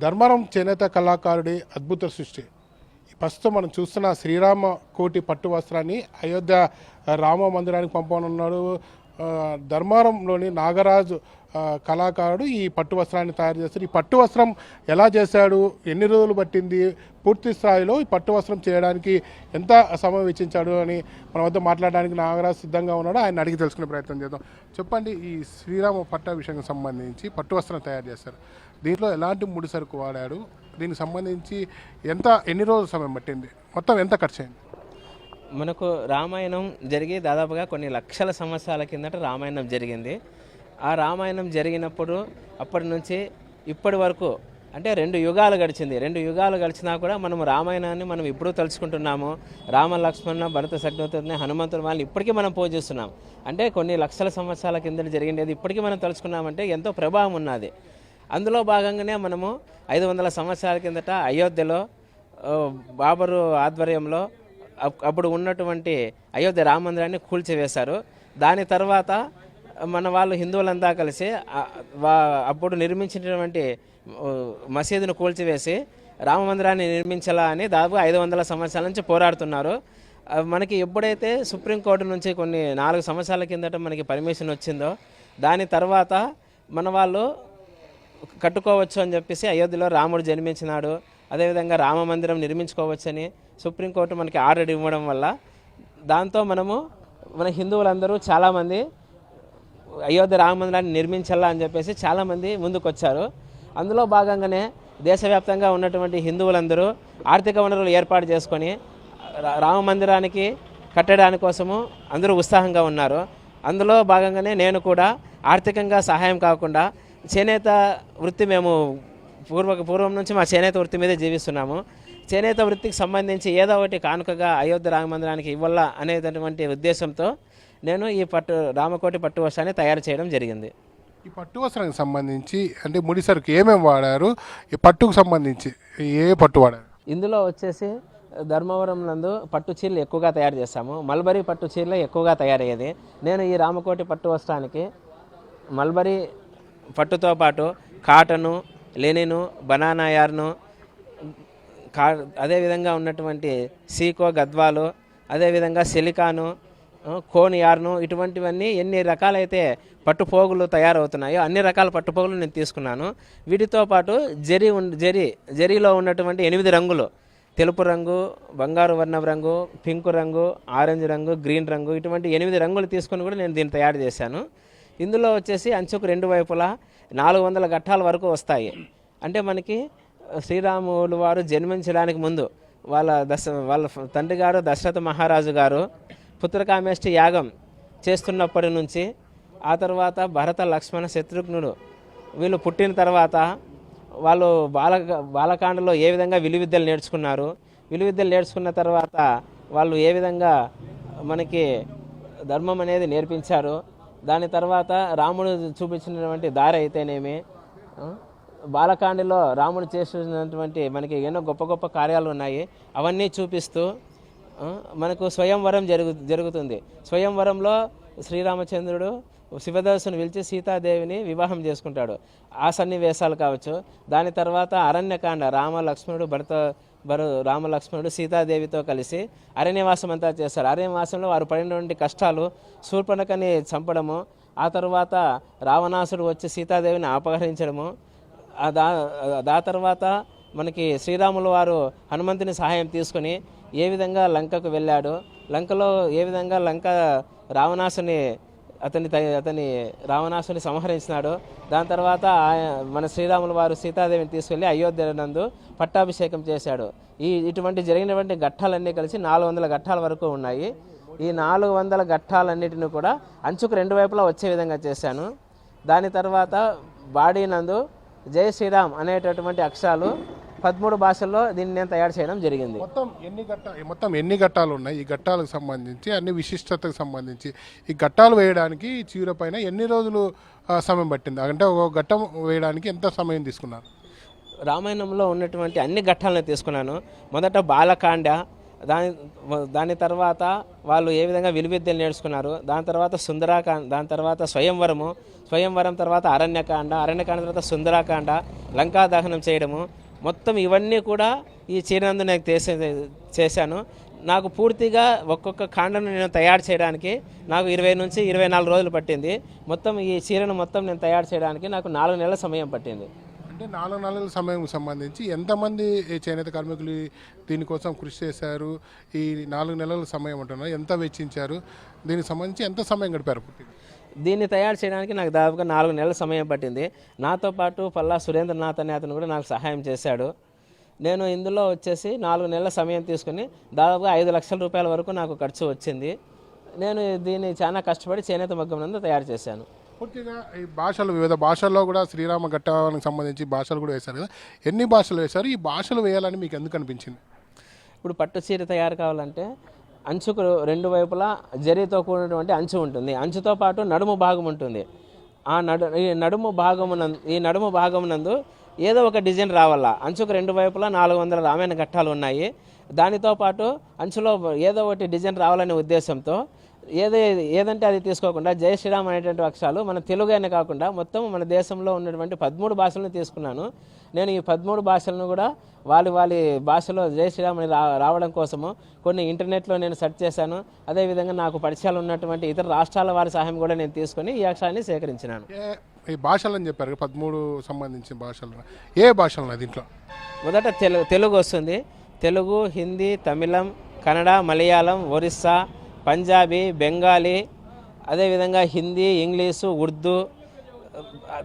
ధర్మారం చేనేత కళాకారుడి అద్భుత సృష్టి. ప్రస్తుతం మనం చూస్తున్న శ్రీరామ కోటి పట్టు వస్త్రాన్ని అయోధ్య రామ మందిరానికి పంపనున్నాడు. ధర్మారంలోని నాగరాజు కళాకారుడు ఈ పట్టు వస్త్రాన్ని తయారు చేస్తాడు. ఈ పట్టు వస్త్రం ఎలా చేశాడు, ఎన్ని రోజులు పట్టింది, పూర్తి స్థాయిలో ఈ పట్టు వస్త్రం చేయడానికి ఎంత సమయం వెచ్చించాడు అని మన వద్ద మాట్లాడడానికి నాగరాజు సిద్ధంగా ఉన్నాడు. ఆయన అడిగి తెలుసుకునే ప్రయత్నం చేద్దాం. చెప్పండి, ఈ శ్రీరామ పట్టాభిషేకం సంబంధించి పట్టు వస్త్రం తయారు చేస్తారు, దీంట్లో ఎలాంటి ముడి సరుకు వాడాడు, దీనికి సంబంధించి ఎన్ని రోజుల సమయం పట్టింది, మొత్తం ఎంత ఖర్చు అయింది? మనకు రామాయణం జరిగి దాదాపుగా కొన్ని లక్షల సంవత్సరాల కిందట రామాయణం జరిగింది. ఆ రామాయణం జరిగినప్పుడు అప్పటి నుంచి ఇప్పటి వరకు అంటే 2 యుగాలు గడిచింది. 2 యుగాలు గడిచినా కూడా మనం రామాయణాన్ని మనం ఇప్పుడు తలుచుకుంటున్నాము. రామ లక్ష్మణ భరత శత్రుఘ్న హనుమంతుని వాళ్ళని ఇప్పటికీ మనం పూజిస్తున్నాం. అంటే కొన్ని లక్షల సంవత్సరాల కింద జరిగింది ఇప్పటికీ మనం తలుచుకున్నామంటే ఎంతో ప్రభావం ఉన్నది. అందులో భాగంగానే మనము 500 సంవత్సరాల కిందట అయోధ్యలో బాబరు ఆధ్వర్యంలో అప్పుడు ఉన్నటువంటి అయోధ్య రామ మందిరాన్ని కూల్చివేశారు. దాని తర్వాత మన వాళ్ళు హిందువులంతా కలిసి అప్పుడు నిర్మించినటువంటి మసీదును కూల్చివేసి రామ మందిరాన్ని నిర్మించాలా అని దాదాపు 500 సంవత్సరాల నుంచి పోరాడుతున్నారు. మనకి ఎప్పుడైతే సుప్రీంకోర్టు నుంచి కొన్ని 4 సంవత్సరాల కిందట మనకి పర్మిషన్ వచ్చిందో దాని తర్వాత మన వాళ్ళు కట్టుకోవచ్చు అని చెప్పేసి అయోధ్యలో రాముడు జన్మించినాడు, అదేవిధంగా రామ మందిరం నిర్మించుకోవచ్చని సుప్రీంకోర్టు మనకి ఆర్డర్ ఇవ్వడం వల్ల దాంతో మన హిందువులందరూ చాలామంది అయోధ్య రామ మందిరాన్ని నిర్మించాలా అని చెప్పేసి చాలామంది ముందుకు వచ్చారు. అందులో భాగంగానే దేశవ్యాప్తంగా ఉన్నటువంటి హిందువులందరూ ఆర్థిక వనరులు ఏర్పాటు చేసుకొని రామ మందిరానికి కట్టడానికి కోసము అందరూ ఉత్సాహంగా ఉన్నారు. అందులో భాగంగానే నేను కూడా ఆర్థికంగా సహాయం కాకుండా చేనేత వృత్తి మేము పూర్వం నుంచి మా చేనేత వృత్తి మీదే జీవిస్తున్నాము. చేనేత వృత్తికి సంబంధించి ఏదో ఒకటి కానుకగా అయోధ్య రామ మందిరానికి ఇవ్వాల అనేటటువంటి ఉద్దేశంతో నేను ఈ రామకోటి పట్టు వస్త్రాన్ని తయారు చేయడం జరిగింది. ఈ పట్టు వస్త్రానికి సంబంధించి అంటే ముడి సరుకు ఏమేమి వాడారు, ఈ పట్టుకు సంబంధించి ఏ పట్టు వాడారు? ఇందులో వచ్చేసి ధర్మవరం నందు పట్టు చీరలు ఎక్కువగా తయారు చేస్తాము. మల్బరీ పట్టు చీరలు ఎక్కువగా తయారయ్యేది. నేను ఈ రామకోటి పట్టు వస్త్రానికి మల్బరీ పట్టుతో పాటు కాటను, లెనిను, బనానా యార్ను, అదేవిధంగా ఉన్నటువంటి సీకో గద్వాలు, అదేవిధంగా సిలికాను, కోన్ యార్ను, ఇటువంటివన్నీ ఎన్ని రకాలైతే పట్టుపోగులు తయారవుతున్నాయో అన్ని రకాల పట్టుపోగులు నేను తీసుకున్నాను. వీటితో పాటు జరీలో ఉన్నటువంటి 8 రంగులు, తెలుపు రంగు, బంగారు వర్ణం రంగు, పింక్ రంగు, ఆరెంజ్ రంగు, గ్రీన్ రంగు, ఇటువంటి 8 రంగులు తీసుకొని కూడా నేను దీన్ని తయారు చేశాను. ఇందులో వచ్చేసి అంచుకు 2 వైపులా 400 ఘట్టాల వరకు వస్తాయి. అంటే మనకి శ్రీరాములు వారు జన్మించడానికి ముందు వాళ్ళ తండ్రి గారు దశరథ మహారాజు గారు పుత్రకామేష్టి యాగం చేస్తున్నప్పటి నుంచి ఆ తర్వాత భరత లక్ష్మణ శత్రుఘ్నుడు వీళ్ళు పుట్టిన తర్వాత వాళ్ళు బాలకాండలో ఏ విధంగా విలువిద్యలు నేర్చుకున్నారు, విలువిద్యలు నేర్చుకున్న తర్వాత వాళ్ళు ఏ విధంగా మనకి ధర్మం అనేది నేర్పించారు. దాని తర్వాత రాముడు చూపించినటువంటి దారి అయితేనేమి, బాలకాండలో రాముడు చేస్తున్నటువంటి మనకి ఎన్నో గొప్ప గొప్ప కార్యాలు ఉన్నాయి. అవన్నీ చూపిస్తూ మనకు స్వయంవరం జరుగుతుంది. స్వయంవరంలో శ్రీరామచంద్రుడు శివదాసును పిలిచి సీతాదేవిని వివాహం చేసుకుంటాడు. ఆ సన్నివేశాలు కావచ్చు. దాని తర్వాత అరణ్యకాండ, రామలక్ష్మణుడు సీతాదేవితో కలిసి అరణ్యవాసం అంతా చేస్తారు. అరణ్యవాసంలో వారు పడినటువంటి కష్టాలు, శూర్పణఖని చంపడము, ఆ తర్వాత రావణాసుడు వచ్చి సీతాదేవిని అపహరించడము, ఆ తర్వాత మనకి శ్రీరాములు వారు హనుమంతుని సహాయం తీసుకొని ఏ విధంగా లంకకు వెళ్ళాడు, లంకలో ఏ విధంగా రావణాసుని సంహరించినాడు. దాని తర్వాత మన శ్రీరాములు వారు సీతాదేవిని తీసుకెళ్ళి అయోధ్య నందు పట్టాభిషేకం చేశాడు. ఇటువంటి జరిగినటువంటి ఘట్టాలన్నీ కలిసి 400 ఘట్టాల వరకు ఉన్నాయి. ఈ 400 ఘట్టాలన్నిటిని కూడా అంచుకు 2 వైపులా వచ్చే విధంగా చేశాను. దాని తర్వాత బాడీ నందు జై శ్రీరామ్ అనేటటువంటి అక్షరాలు 13 భాషల్లో దీన్ని నేను తయారు చేయడం జరిగింది. మొత్తం ఎన్ని ఘట్టాలు ఉన్నాయి? ఈ ఘట్టాలకు సంబంధించి అన్ని విశిష్టతకు సంబంధించి ఈ ఘట్టాలు వేయడానికి చీర పైన ఎన్ని రోజులు సమయం పట్టింది? అంటే ఒక ఘట్టం వేయడానికి ఎంత సమయం తీసుకున్నారు? రామాయణంలో ఉన్నటువంటి అన్ని ఘట్టాలను తీసుకున్నాను. మొదట బాలకాండ, దాని తర్వాత వాళ్ళు ఏ విధంగా విలువిద్యలు నేర్చుకున్నారు, దాని తర్వాత సుందరాకాండ, దాని తర్వాత స్వయంవరము, స్వయంవరం తర్వాత అరణ్యకాండ, అరణ్యకాండ తర్వాత సుందరాకాండ, లంకా దహనం చేయడము, మొత్తం ఇవన్నీ కూడా ఈ చీరనందు నేను చేశాను. నాకు పూర్తిగా ఒక్కొక్క కాండను నేను తయారు చేయడానికి నాకు 20 నుంచి 24 రోజులు పట్టింది. మొత్తం ఈ చీరను మొత్తం నేను తయారు చేయడానికి నాకు 4 నెలల సమయం పట్టింది. అంటే 4 నెలల సమయం సంబంధించి ఎంతమంది చేనేత కార్మికులు దీనికోసం కృషి చేశారు? ఈ 4 నెలల సమయం అంటున్నారు, ఎంత వెచ్చించారు? దీనికి సంబంధించి ఎంత సమయం గడిపారు? దీన్ని తయారు చేయడానికి నాకు దాదాపుగా 4 నెలల సమయం పట్టింది. నాతో పాటు పల్లా సురేంద్రనాథ్ అనే అతను కూడా నాకు సహాయం చేశాడు. నేను ఇందులో వచ్చేసి 4 నెలల సమయం తీసుకుని దాదాపుగా 5 లక్షల రూపాయల వరకు నాకు ఖర్చు వచ్చింది. నేను దీన్ని చాలా కష్టపడి చేనేత మగ్గం నందు తయారు చేశాను. పూర్తిగా ఈ భాషలు, వివిధ భాషల్లో కూడా శ్రీరామ ఘట్టానికి సంబంధించి భాషలు కూడా వేశారు కదా, ఎన్ని భాషలు వేశారు? ఈ భాషలు వేయాలని మీకు ఎందుకు అనిపించింది? ఇప్పుడు పట్టు చీర తయారు కావాలంటే అంచుకు 2 వైపులా జరీతో కూడినటువంటి అంచు ఉంటుంది. అంచుతో పాటు నడుము భాగం ఉంటుంది. ఈ నడుము భాగమునందు ఏదో ఒక డిజైన్ రావాలా. అంచుకు 2 వైపులా 400 రామాయణ ఘట్టాలు ఉన్నాయి. దానితో పాటు అంచులో ఏదో ఒకటి డిజైన్ రావాలనే ఉద్దేశంతో ఏదంటే అది తీసుకోకుండా జై శ్రీరామ్ అనేటువంటి అక్షరాలు మన తెలుగు అనే కాకుండా మొత్తం మన దేశంలో ఉన్నటువంటి 13 భాషలను తీసుకున్నాను. నేను ఈ 13 భాషలను కూడా వాళ్ళ భాషలో జై శ్రీరామ్ అని రావడం కోసము కొన్ని ఇంటర్నెట్లో నేను సెర్చ్ చేశాను. అదేవిధంగా నాకు పరిచయాలు ఉన్నటువంటి ఇతర రాష్ట్రాల వారి సహాయం కూడా నేను తీసుకొని ఈ అక్షరాన్ని సేకరించినాను. ఈ భాషలు అని చెప్పారు 13 సంబంధించిన భాషలు, ఏ భాషలు దీంట్లో? మొదట తెలుగు వస్తుంది. తెలుగు, హిందీ, తమిళం, కన్నడ, మలయాళం, ఒరిస్సా, పంజాబీ, బెంగాలీ, అదేవిధంగా హిందీ, ఇంగ్లీషు, ఉర్దూ,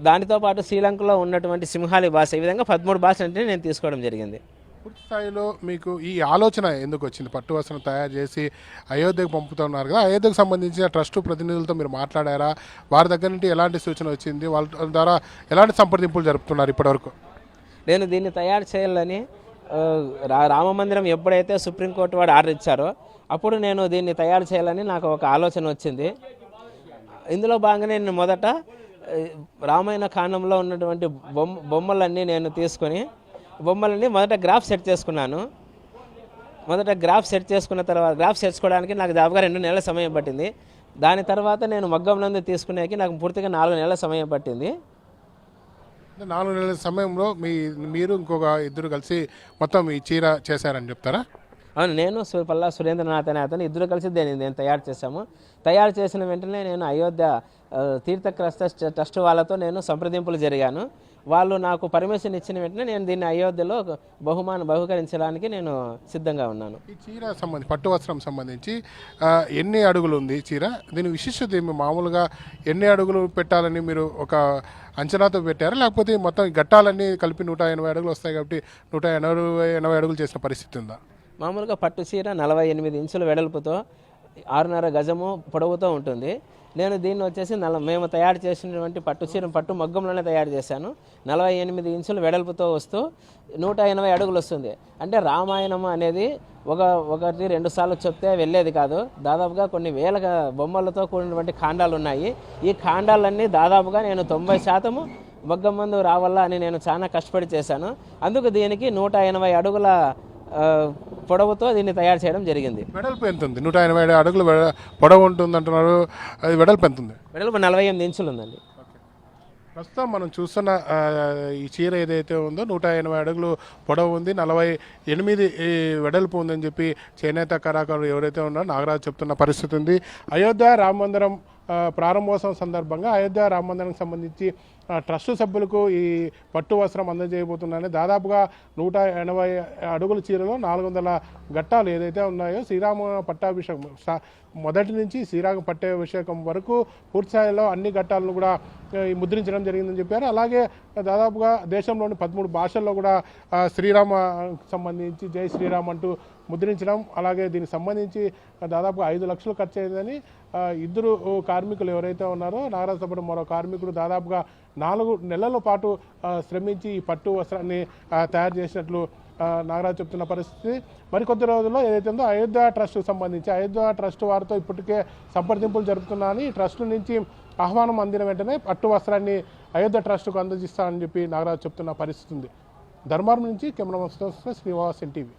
దానితో పాటు శ్రీలంకలో ఉన్నటువంటి సింహాలి భాష, ఈ విధంగా 13 భాషలు అంటే నేను తీసుకోవడం జరిగింది. పూర్తి స్థాయిలో మీకు ఈ ఆలోచన ఎందుకు వచ్చింది? పట్టు వస్త్రం తయారు చేసి అయోధ్యకు పంపుతున్నారు కదా, అయోధ్యకు సంబంధించిన ట్రస్ట్ ప్రతినిధులతో మీరు మాట్లాడారా? వారి దగ్గర నుండి ఎలాంటి సూచన వచ్చింది? వాళ్ళ ద్వారా ఎలాంటి సంప్రదింపులు జరుపుతున్నారు ఇప్పటివరకు? నేను దీన్ని తయారు చేయాలని రామమందిరం ఎప్పుడైతే సుప్రీంకోర్టు వాడు ఆర్డర్ ఇచ్చారో అప్పుడు నేను దీన్ని తయారు చేయాలని నాకు ఒక ఆలోచన వచ్చింది. ఇందులో భాగంగానే నేను మొదట రామాయణ కాండంలో ఉన్నటువంటి బొమ్మలన్నీ నేను తీసుకొని మొదట గ్రాఫ్ సెట్ చేసుకున్నాను. గ్రాఫ్ చేసుకోవడానికి నాకు దాదాపుగా 2 నెలల సమయం పట్టింది. దాని తర్వాత నేను మగ్గం నందు తీసుకునేకి నాకు పూర్తిగా 4 నెలల సమయం పట్టింది. 4 నెలల సమయంలో మీరు ఇంకొక 2 కలిసి మొత్తం ఈ చీర చేశారని చెప్తారా? అవును, నేను పల్లా సురేంద్రనాథ్ అనే అతను 2 కలిసి నేను తయారు చేశాము. తయారు చేసిన వెంటనే నేను అయోధ్య తీర్థక్రస్త ట్రస్ట్ వాళ్ళతో నేను సంప్రదింపులు జరిగాను. వాళ్ళు నాకు పర్మిషన్ ఇచ్చిన వెంటనే నేను దీన్ని అయోధ్యలో బహుకరించడానికి నేను సిద్ధంగా ఉన్నాను. ఈ చీర సంబంధించి, పట్టు వస్త్రం సంబంధించి ఎన్ని అడుగులు ఉంది చీర? దీని విశిష్టత ఏమి? మామూలుగా ఎన్ని అడుగులు పెట్టాలని మీరు ఒక అంచనాతో పెట్టారా, లేకపోతే మొత్తం ఘట్టాలన్నీ కలిపి 180 అడుగులు వస్తాయి కాబట్టి 180 అడుగులు చేసిన పరిస్థితి ఉందా? మామూలుగా పట్టు చీర 48 ఇంచుల వెడల్పుతో 6.5 గజము పొడవుతో ఉంటుంది. నేను దీన్ని వచ్చేసి మేము తయారు చేసినటువంటి పట్టు చీర పట్టు మగ్గంలోనే తయారు చేశాను. 48 ఇంచుల వెడల్పుతో వస్తూ 180 అడుగులు వస్తుంది. అంటే రామాయణం అనేది ఒకటి 2 సార్లు చెప్తే వెళ్ళేది కాదు. దాదాపుగా కొన్ని వేల బొమ్మలతో కూడినటువంటి ఖాండాలు ఉన్నాయి. ఈ ఖాండాలన్నీ దాదాపుగా నేను 90% మగ్గం ముందు రావాలా అని నేను చాలా కష్టపడి చేశాను. అందుకు దీనికి 180 అడుగుల పొడవుతో దీన్ని తయారు చేయడం జరిగింది. వెడల్పు ఎంత ఉంది? 180 అడుగులు పొడవు ఉంటుంది అంటున్నారు, అది వెడల్పు ఎంత ఉంది? వెడల్పు 48 ఇంచులు ఉందండి. ప్రస్తుతం మనం చూస్తున్న ఈ చీర ఏదైతే ఉందో 180 అడుగులు పొడవు ఉంది, 48 వెడల్పు ఉందని చెప్పి చేనేత కళాకారులు ఎవరైతే ఉన్నారో నాగరాజు చెప్తున్న పరిస్థితి ఉంది. అయోధ్య రామ మందిరం ప్రారంభోత్సవం సందర్భంగా అయోధ్య రామ మందిరానికి సంబంధించి ట్రస్టు సభ్యులకు ఈ పట్టు వస్త్రం అందజేయబోతున్నారని దాదాపుగా 180 అడుగుల చీరలో 400 ఘట్టాలు ఏదైతే ఉన్నాయో శ్రీరామ పట్టాభిషేకం మొదటి నుంచి శ్రీరామ పట్టాభిషేకం వరకు పూర్తిస్థాయిలో అన్ని ఘట్టాలను కూడా ముద్రించడం జరిగిందని చెప్పారు. అలాగే దాదాపుగా దేశంలోని 13 భాషల్లో కూడా శ్రీరామ సంబంధించి జై శ్రీరామ్ అంటూ ముద్రించడం, అలాగే దీనికి సంబంధించి దాదాపుగా 5 లక్షలు ఖర్చు అయిందని 2 కార్మికులు ఎవరైతే ఉన్నారో నాగరాజుతో పాటు మరో కార్మికుడు దాదాపుగా 4 నెలల పాటు శ్రమించి ఈ పట్టు వస్త్రాన్ని తయారు చేసినట్లు నాగరాజు చెప్తున్న పరిస్థితి. మరికొద్ది రోజుల్లో ఏదైతే ఉందో అయోధ్య ట్రస్ట్కు సంబంధించి అయోధ్య ట్రస్ట్ వారితో ఇప్పటికే సంప్రదింపులు జరుపుతున్నారని, ఈ ట్రస్ట్ నుంచి ఆహ్వానం అందిన వెంటనే పట్టు వస్త్రాన్ని అయోధ్య ట్రస్ట్కు అందజేస్తానని చెప్పి నాగరాజు చెప్తున్న పరిస్థితి ఉంది. ధర్మారం నుంచి కెమెరామెన్ శ్రీనివాస్, ఎన్టీవీ.